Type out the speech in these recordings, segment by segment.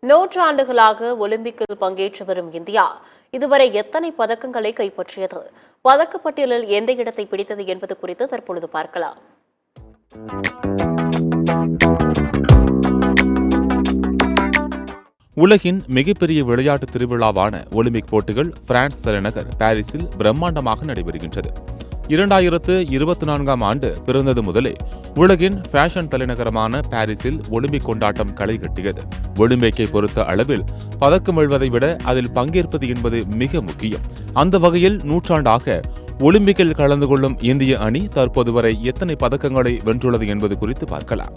நூற்றாண்டுகளாக ஒலிம்பிக்கில் பங்கேற்று வரும் இந்தியா இதுவரை எத்தனை பதக்கங்களை கைப்பற்றியது? பதக்கப்பட்டியலில் எந்த இடத்தை பிடித்தது என்பது குறித்து தற்பொழுது பார்க்கலாம். உலகின் மிகப்பெரிய விளையாட்டு திருவிழாவான ஒலிம்பிக் போட்டிகள் பிரான்ஸ் தலைநகர் பாரிஸில் பிரம்மாண்டமாக நடைபெறுகின்றது. 2024 ஆண்டு பிறந்தது முதலே உலகின் ஃபேஷன் தலைநகரமான பாரிஸில் ஒலிம்பிக் கொண்டாட்டம் களை கட்டியது. ஒலிம்பிக்கை பொறுத்த அளவில் பதக்கம் வெல்வதை விட அதில் பங்கேற்பது என்பது மிக முக்கியம். அந்த வகையில் நூற்றாண்டாக ஒலிம்பிக்கில் கலந்து கொள்ளும் இந்திய அணி தற்போது வரை எத்தனை பதக்கங்களை வென்றுள்ளது என்பது குறித்து பார்க்கலாம்.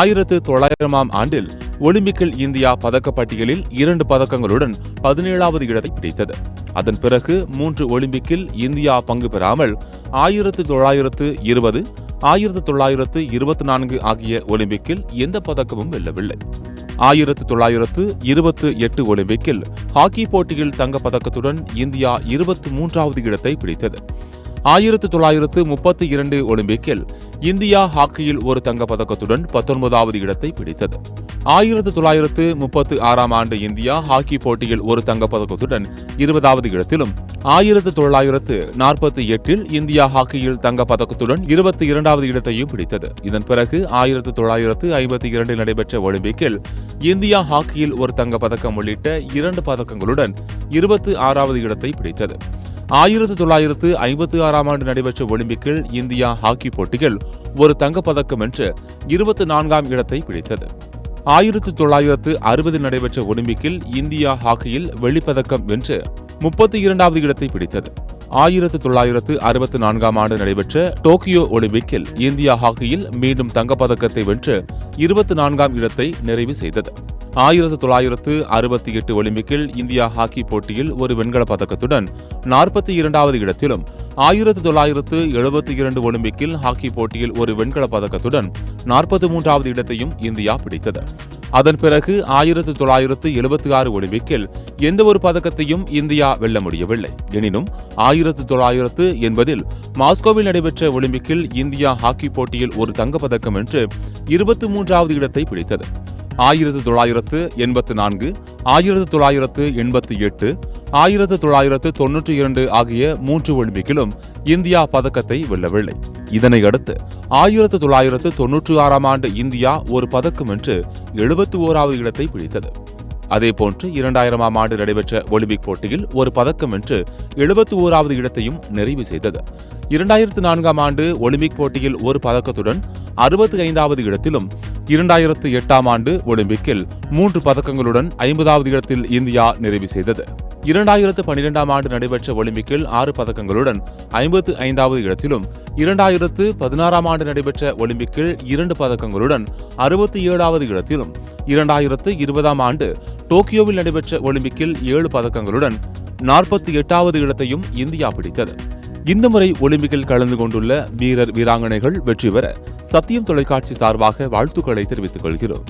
1900 ஆண்டில் ஒலிம்பிக்கில் இந்தியா பதக்கப்பட்டியலில் 2 பதக்கங்களுடன் 17வது இடத்தை பிடித்தது. அதன் பிறகு 3 ஒலிம்பிக்கில் இந்தியா பங்கு பெறாமல் 1920, 1924 ஆகிய ஒலிம்பிக்கில் எந்த பதக்கமும் வெல்லவில்லை. 1928 ஒலிம்பிக்கில் ஹாக்கி போட்டியில் தங்கப் பதக்கத்துடன் இந்தியா 23வது இடத்தை பிடித்தது. 1932 ஒலிம்பிக்கில் இந்தியா ஹாக்கியில் ஒரு தங்கப் பதக்கத்துடன் 19வது இடத்தை பிடித்தது. 1936 ஆண்டு இந்தியா ஹாக்கி போட்டியில் ஒரு தங்கப் பதக்கத்துடன் 20வது இடத்திலும், 1948 இந்தியா ஹாக்கியில் தங்கப் பதக்கத்துடன் 22வது இடத்தையும் பிடித்தது. இதன் பிறகு 1952 நடைபெற்ற ஒலிம்பிக்கில் இந்தியா ஹாக்கியில் ஒரு தங்கப் பதக்கம் உள்ளிட்ட 2 பதக்கங்களுடன் 26வது இடத்தை பிடித்தது. 1956 ஆண்டு நடைபெற்ற ஒலிம்பிக்கில் இந்தியா ஹாக்கி போட்டியில் ஒரு தங்கப்பதக்கம் வென்று 24ஆம் இடத்தை பிடித்தது. 1960 நடைபெற்ற ஒலிம்பிக்கில் இந்தியா ஹாக்கியில் வெள்ளிப்பதக்கம் வென்று 32வது இடத்தை பிடித்தது. 1964 ஆண்டு நடைபெற்ற டோக்கியோ ஒலிம்பிக்கில் இந்தியா ஹாக்கியில் மீண்டும் தங்கப்பதக்கத்தை வென்று 24ஆம் இடத்தை நிறைவு செய்தது. 1968 ஒலிம்பிக்கில் இந்தியா ஹாக்கி போட்டியில் ஒரு வெண்கலப் பதக்கத்துடன் 42வது இடத்திலும், 1972 ஒலிம்பிக்கில் ஹாக்கி போட்டியில் ஒரு வெண்கலப் பதக்கத்துடன் 43வது இடத்தையும் இந்தியா பிடித்தது. அதன் பிறகு 1976 ஒலிம்பிக்கில் எந்த ஒரு பதக்கத்தையும் இந்தியா வெல்ல முடியவில்லை. எனினும் 1980 மாஸ்கோவில் நடைபெற்ற ஒலிம்பிக்கில் இந்தியா ஹாக்கி போட்டியில் ஒரு தங்கப்பதக்கம் வென்று 23வது இடத்தை பிடித்தது. 1984, 1988, 1992 ஆகிய 3 ஒலிம்பிக்கிலும் இந்தியா பதக்கத்தை வெல்லவில்லை. இதனையடுத்து 1996 ஆண்டு இந்தியா ஒரு பதக்கம் வென்று 71வது இடத்தை பிடித்தது. அதேபோன்று 2000 ஆண்டு நடைபெற்ற ஒலிம்பிக் போட்டியில் ஒரு பதக்கம் வென்று 71வது இடத்தையும் நிறைவு செய்தது. 2004 ஆண்டு ஒலிம்பிக் போட்டியில் ஒரு பதக்கத்துடன் 65வது இடத்திலும், 2008 ஆண்டு ஒலிம்பிக்கில் 3 பதக்கங்களுடன் 50வது இடத்தில் இந்தியா நிறைவு செய்தது. 2012 ஆண்டு நடைபெற்ற ஒலிம்பிக்கில் 6 பதக்கங்களுடன் 55வது இடத்திலும், 2016 ஆண்டு நடைபெற்ற ஒலிம்பிக்கில் 2 பதக்கங்களுடன் 67வது இடத்திலும், 2020 ஆண்டு டோக்கியோவில் நடைபெற்ற ஒலிம்பிக்கில் 7 பதக்கங்களுடன் 48வது இடத்தையும் இந்தியா பிடித்தது. இந்த முறை ஒலிம்பிக்கில் கலந்து கொண்டுள்ள வீரர் வீராங்கனைகள் வெற்றி பெற சத்தியம் தொலைக்காட்சி சார்பாக வாழ்த்துக்களை தெரிவித்துக் கொள்கிறோம்.